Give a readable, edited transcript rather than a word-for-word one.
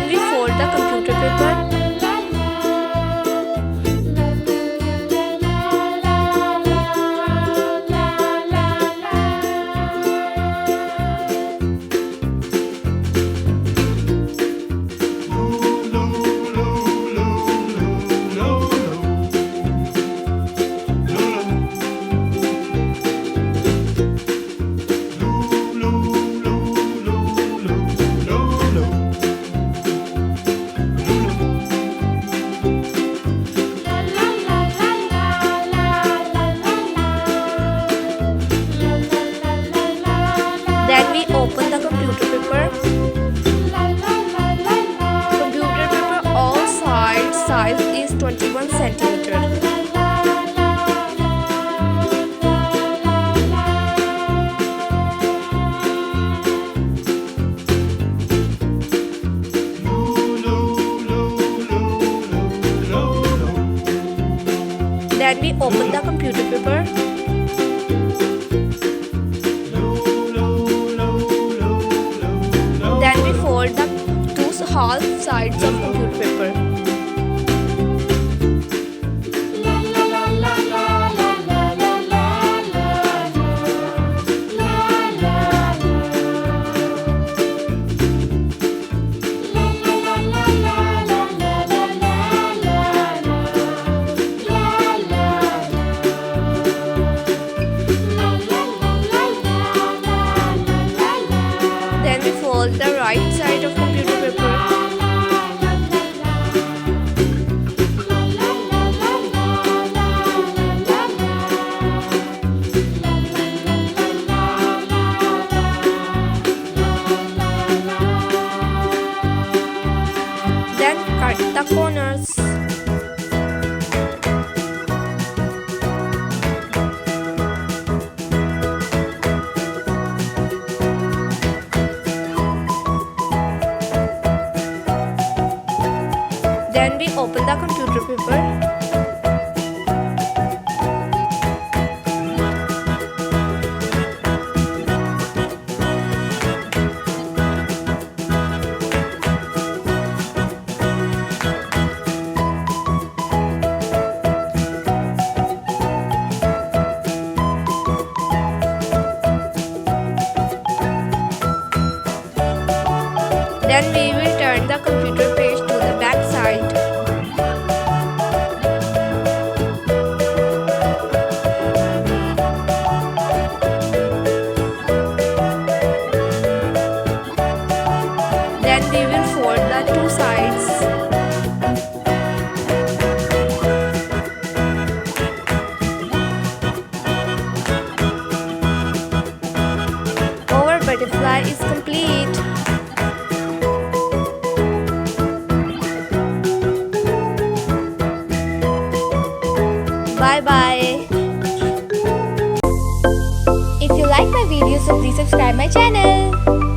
Then we fold the computer paper. Then we open the computer paper. Computer paper all size is 21 centimeter. Then we open the computer paper. Then we fold the two half sides of computer paper. Then we fold the right side of computer paper. Then cut the corners. Then we open the computer paper. Then we will turn the computer page to the back side. Then we will fold the two sides. Our butterfly is complete. Bye bye. If you like my video, so please subscribe my channel.